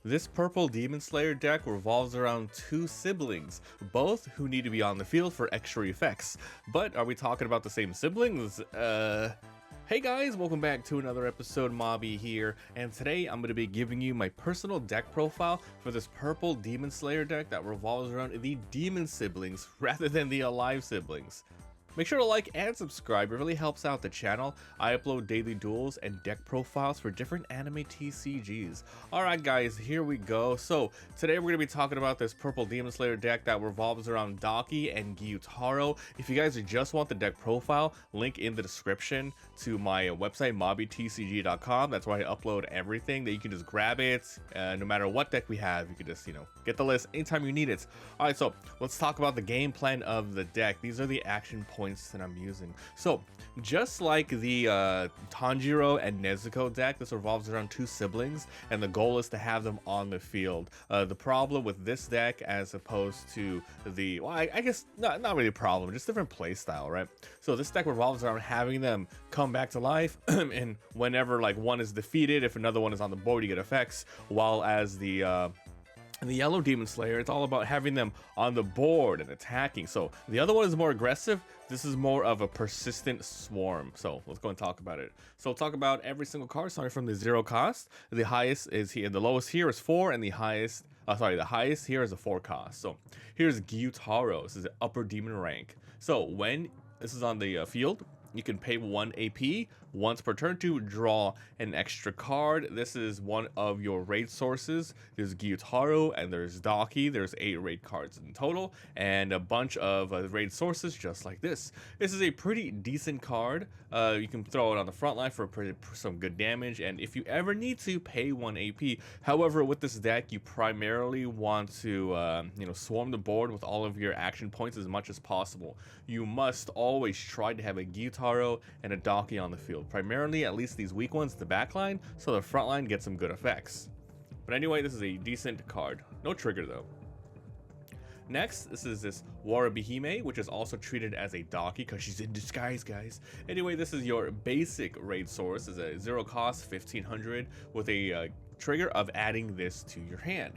This purple Demon Slayer deck revolves around two siblings, both who need to be on the field for extra effects. But are we talking about the same siblings? Hey guys, welcome back to another episode. Mobby here, and today I'm going to be giving you my personal deck profile for this purple Demon Slayer deck that revolves around the demon siblings rather than the alive siblings. Make sure to like and subscribe, it really helps out the channel. I upload daily duels and deck profiles for different anime TCGs. Alright guys, here we go. So today we're going to be talking about this purple Demon Slayer deck that revolves around Daki and Gyutaro. If you guys just want the deck profile, link in the description to my website mobbytcg.com. That's where I upload everything that you can just grab it. No matter what deck we have, you can just, get the list anytime you need it. Alright, so let's talk about the game plan of the deck. These are the action points that I'm using. So just like the Tanjiro and Nezuko deck, this revolves around two siblings, and the goal is to have them on the field. The problem with this deck, as opposed to the, well, I guess not really a problem, just different play style, right? So this deck revolves around having them come back to life, and whenever like one is defeated, if another one is on the board, you get effects. While as the yellow Demon Slayer, it's all about having them on the board and attacking. So the other one is more aggressive. This is more of a persistent swarm. So let's go and talk about it. So we'll talk about every single card starting from the 0 cost. The highest is here, the lowest here is 4, and the highest, the highest here is a 4 cost. So here's Gyutaro. This is an upper demon rank. So when this is on the field, you can pay 1 AP once per turn to draw an extra card. This is one of your raid sources. There's Gyutaro and there's Daki. There's 8 raid cards in total and a bunch of raid sources just like this. This is a pretty decent card. You can throw it on the front line for some good damage, and if you ever need to, pay 1 AP. However, with this deck, you primarily want to swarm the board with all of your action points as much as possible. You must always try to have a Gyutaro and a Daki on the field, primarily at least these weak ones, the back line, so the front line gets some good effects. But anyway, this is a decent card. No trigger though. Next, this is this Warabihime, which is also treated as a Daki because she's in disguise, guys. Anyway, this is your basic raid source. It's a 0 cost, 1500, with a trigger of adding this to your hand.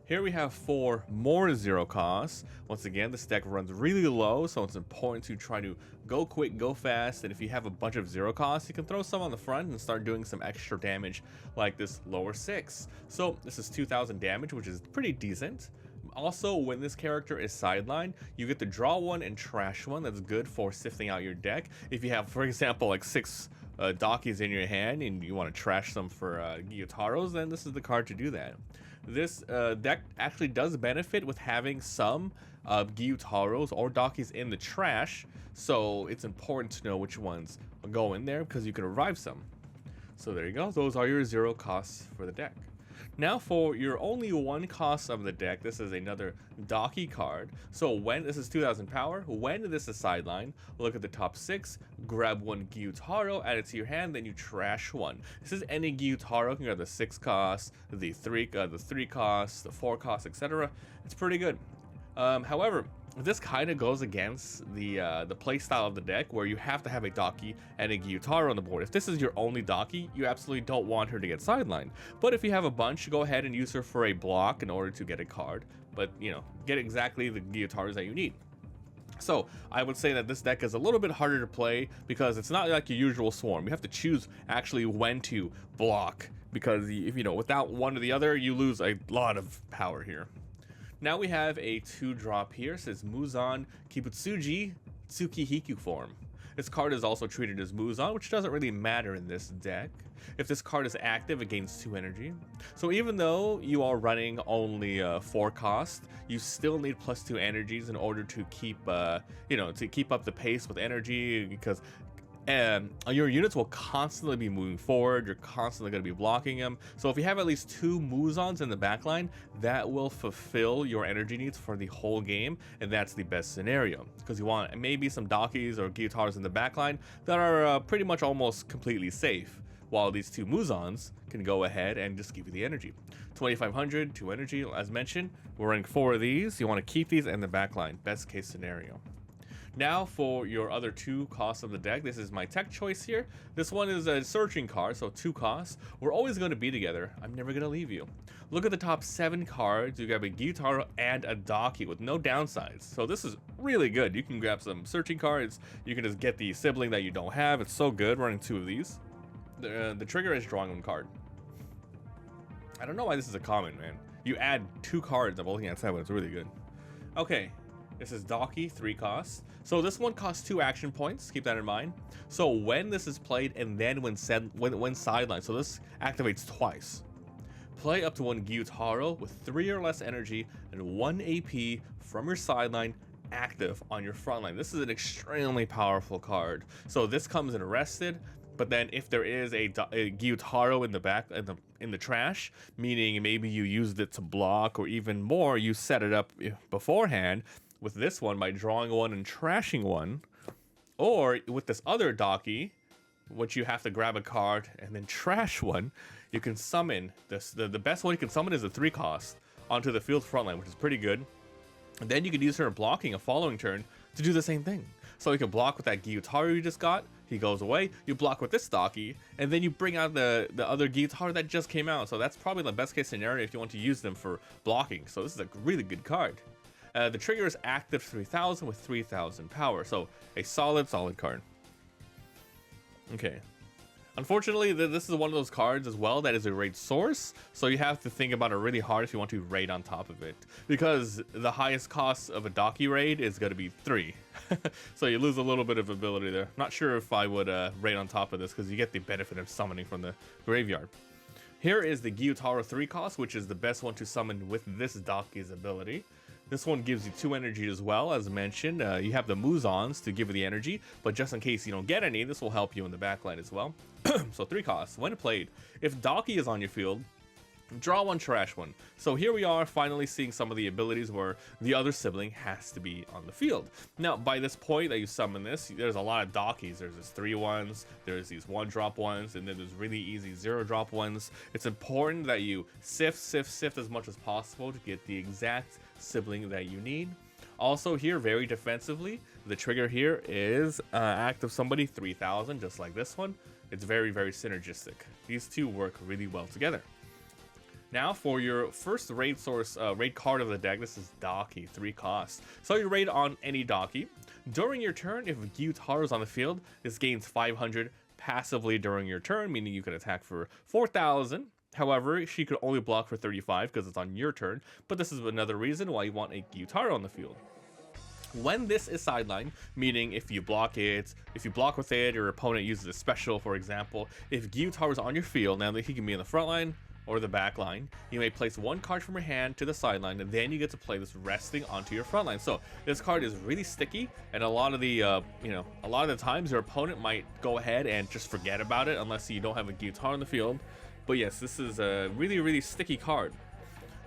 Here we have 4 more 0 costs. Once again, this deck runs really low, so it's important to try to go quick, go fast, and if you have a bunch of 0 costs, you can throw some on the front and start doing some extra damage like this lower 6. So this is 2000 damage, which is pretty decent. Also, when this character is sidelined, you get to draw one and trash one. That's good for sifting out your deck. If you have, for example, like 6 Dakis in your hand and you want to trash them for Gyutaros, then this is the card to do that. This deck actually does benefit with having some Gyutaros or Dakis in the trash, so it's important to know which ones go in there because you can revive some. So there you go, those are your 0 costs for the deck. Now for your only 1 cost of the deck, this is another Daki card. So when this is 2000 power, when this is sideline, look at the top 6, grab 1 Gyutaro, add it to your hand, then you trash 1. This is any Gyutaro, you can grab the 6 cost, the 3 cost, the 4 cost, etc. It's pretty good. However, this kind of goes against the play style of the deck, where you have to have a Daki and a Gyutaro on the board. If this is your only Daki, you absolutely don't want her to get sidelined. But if you have a bunch, go ahead and use her for a block in order to get a card. But, get exactly the Gyutaros that you need. So I would say that this deck is a little bit harder to play because it's not like your usual swarm. You have to choose actually when to block, because if without one or the other, you lose a lot of power here. Now we have a 2-drop here. It says Muzan Kibutsuji Tsukihiku form. This card is also treated as Muzan, which doesn't really matter in this deck. If this card is active, it gains 2 energy. So even though you are running only 4 cost, you still need +2 energies in order to keep, to keep up the pace with energy, because your units will constantly be moving forward. You're constantly going to be blocking them. So if you have at least 2 Muzans in the backline, that will fulfill your energy needs for the whole game, and that's the best scenario, because you want maybe some Dakis or Gyutaros in the backline that are pretty much almost completely safe, while these 2 Muzans can go ahead and just give you the energy. 2500, 2 energy, as mentioned. We're running 4 of these. You want to keep these in the backline, best case scenario. Now for your other 2 costs of the deck, this is my tech choice here. This one is a searching card, so 2 costs. We're always going to be together. I'm never going to leave you. Look at the top 7 cards. You got a Gyutaro and a Daki with no downsides. So this is really good. You can grab some searching cards. You can just get the sibling that you don't have. It's so good running 2 of these. The trigger is drawing 1 card. I don't know why this is a common, man. You add 2 cards. I'm looking at 7. It's really good. Okay. This is Daki, 3 costs. So this one costs 2 action points, keep that in mind. So when this is played and then when sidelined, so this activates twice. Play up to 1 Gyutaro with 3 or less energy and 1 AP from your sideline active on your front line. This is an extremely powerful card. So this comes in rested, but then if there is a Gyutaro in the back, in the trash, meaning maybe you used it to block or even more, you set it up beforehand, with this one by drawing 1 and trashing 1, or with this other Daki, which you have to grab a card and then trash 1, you can summon this. The best one you can summon is a 3 cost onto the field frontline, which is pretty good. And then you can use her blocking a following turn to do the same thing. So you can block with that Gyutaro you just got, he goes away, you block with this Daki, and then you bring out the other Gyutaro that just came out. So that's probably the best case scenario if you want to use them for blocking. So this is a really good card. The trigger is active 3000 with 3000 power, so a solid card. Okay. Unfortunately, this is one of those cards as well that is a raid source, so you have to think about it really hard if you want to raid on top of it, because the highest cost of a Daki raid is going to be 3. So you lose a little bit of ability there. Not sure if I would raid on top of this, because you get the benefit of summoning from the graveyard. Here is the Gyutaro 3 cost, which is the best one to summon with this Daki's ability. This one gives you 2 energy as well, as mentioned. You have the Muzons to give you the energy, but just in case you don't get any, this will help you in the backline as well. So 3 costs. When played, if Daki is on your field, draw 1, trash 1. So here we are finally seeing some of the abilities where the other sibling has to be on the field. Now, by this point that you summon this, there's a lot of Dakis. There's these 3 ones, there's these 1-drop ones, and then there's really easy 0-drop ones. It's important that you sift as much as possible to get the exact sibling that you need. Also here, very defensively, the trigger here is active somebody 3000, just like this one. It's very synergistic. These 2 work really well together. Now for your first raid source, raid card of the deck, this is Daki, 3 costs. So you raid on any Daki. During your turn, if Gyutaro is on the field, this gains 500 passively during your turn, meaning you can attack for 4000. However, she could only block for 35 because it's on your turn, but this is another reason why you want a Gyutaro on the field. When this is sidelined, meaning if you block with it, your opponent uses a special, for example, if Gyutaro is on your field, now that he can be in the front line or the back line, you may place 1 card from your hand to the sideline, and then you get to play this resting onto your front line. So this card is really sticky, and a lot of the times your opponent might go ahead and just forget about it unless you don't have a Gyutaro on the field. But yes, this is a really sticky card.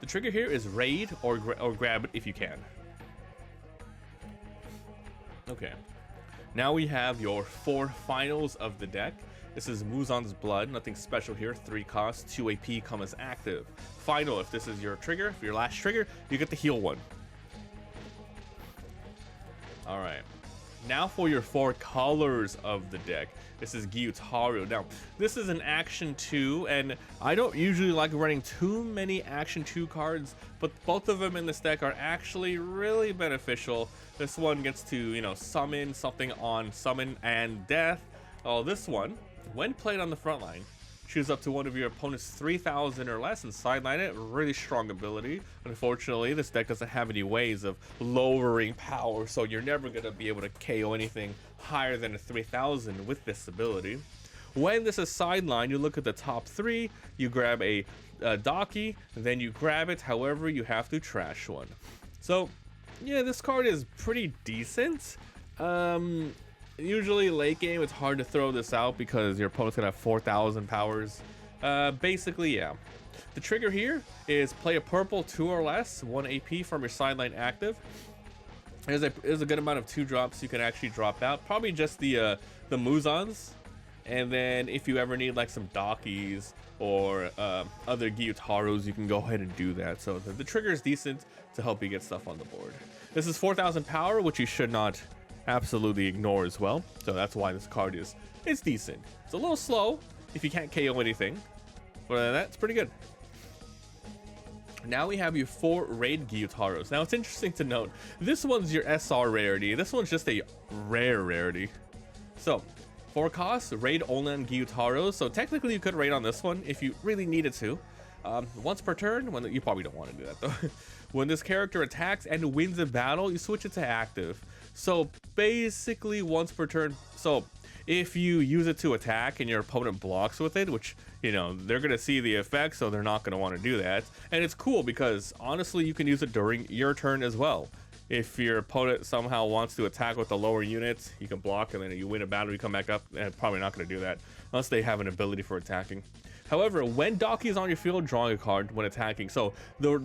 The trigger here is raid or grab it if you can. Okay, now we have your 4 finals of the deck. This is Muzon's Blood, nothing special here, 3 costs, 2 AP come as active. Final, if this is your trigger, for your last trigger, you get to heal 1. Alright, now for your 4 colors of the deck. This is Gyutaro. Now, this is an Action 2, and I don't usually like running too many Action 2 cards, but both of them in this deck are actually really beneficial. This one gets to, summon something on Summon and Death. Oh, this one, when played on the front line, choose up to one of your opponent's 3000 or less and sideline it. Really strong ability. Unfortunately, this deck doesn't have any ways of lowering power, so you're never going to be able to KO anything higher than a 3000 with this ability. When this is sidelined, you look at the top 3, you grab a Daki, then you grab it. However, you have to trash 1. So, yeah, this card is pretty decent. Usually late game, it's hard to throw this out because your opponent's gonna have 4000 powers. Basically, yeah. The trigger here is play a purple 2 or less, 1 AP from your sideline active. There's a good amount of 2-drops you can actually drop out. Probably just the Muzons. And then if you ever need like some Dakis or other Gyutaros, you can go ahead and do that. So the trigger is decent to help you get stuff on the board. This is 4000 power, which you should not absolutely ignore as well. So that's why this card is decent. It's a little slow if you can't KO anything, but other than that, it's pretty good. Now we have your 4 Raid Gyutaros. Now it's interesting to note, this one's your SR rarity. This one's just a rare rarity. So 4 costs, raid only on Gyutaros. So technically you could raid on this one if you really needed to. Once per turn, you probably don't want to do that though. When this character attacks and wins a battle, you switch it to active. So basically once per turn. So if you use it to attack and your opponent blocks with it, which, you know, they're going to see the effect, so they're not going to want to do that. And it's cool because honestly, you can use it during your turn as well. If your opponent somehow wants to attack with the lower units, you can block, and then you win a battle, you come back up, and probably not going to do that unless they have an ability for attacking. However, when Daki is on your field, drawing a card when attacking. So the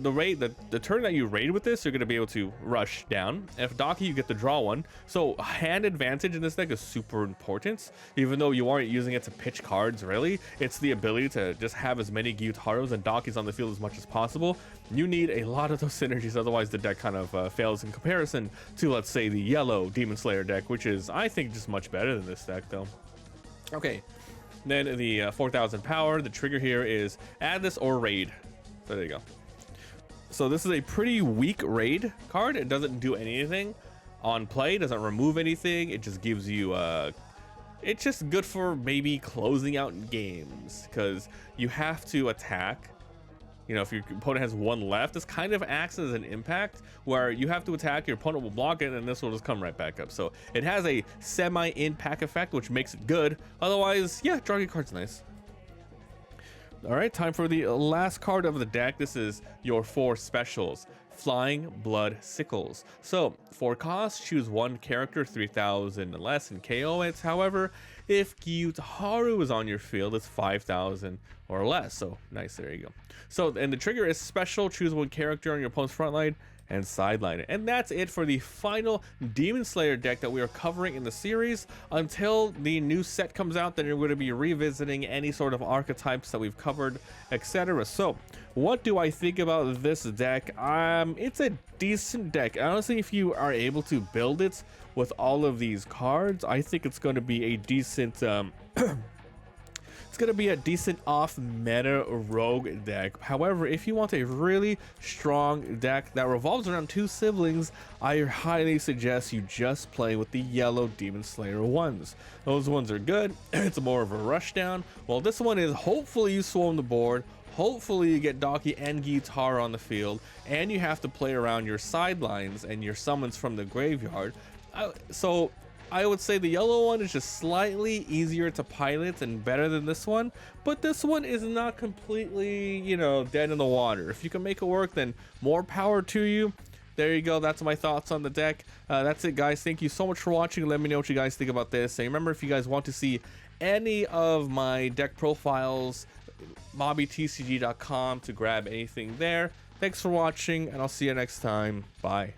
turn that you raid with this, you're going to be able to rush down. If Daki, you get to draw one. So hand advantage in this deck is super important. Even though you aren't using it to pitch cards, really, it's the ability to just have as many Gyutaros and Dakis on the field as much as possible. You need a lot of those synergies, otherwise the deck kind of fails in comparison to, let's say, the yellow Demon Slayer deck, which is, I think, just much better than this deck, though. Okay. Then the 4,000 power, the trigger here is add this or raid. So there you go. So this is a pretty weak raid card. It doesn't do anything on play, doesn't remove anything. It just gives you, it's just good for maybe closing out games because you have to attack. You know, if your opponent has 1 left, this kind of acts as an impact where you have to attack, your opponent will block it, and this will just come right back up. So it has a semi-impact effect, which makes it good. Otherwise, yeah, drawing a card's nice. All right, time for the last card of the deck. This is your 4 specials. Flying Blood Sickles. So 4 costs, choose 1 character, 3,000 and less, and KO it. However, if Gyutaro is on your field, it's 5,000 or less. So nice, there you go. So, and the trigger is special, choose 1 character on your opponent's front line and sideline it. And that's it for the final Demon Slayer deck that we are covering in the series. Until the new set comes out, then you're going to be revisiting any sort of archetypes that we've covered, etc. So what do I think about this deck? It's a decent deck. Honestly, if you are able to build it with all of these cards, I think it's going to be a decent it's going to be a decent off-meta rogue deck. However, if you want a really strong deck that revolves around 2 siblings, I highly suggest you just play with the yellow Demon Slayer ones. Those ones are good. It's more of a rushdown. Well, this one is hopefully you swarm the board. Hopefully you get Daki and Gyutaro on the field, and you have to play around your sidelines and your summons from the graveyard. So I would say the yellow one is just slightly easier to pilot and better than this one, but this one is not completely, you know, dead in the water. If you can make it work, then more power to you. There you go. That's my thoughts on the deck. That's it, guys. Thank you so much for watching. Let me know what you guys think about this. And remember, if you guys want to see any of my deck profiles, mobbytcg.com to grab anything there. Thanks for watching, and I'll see you next time. Bye.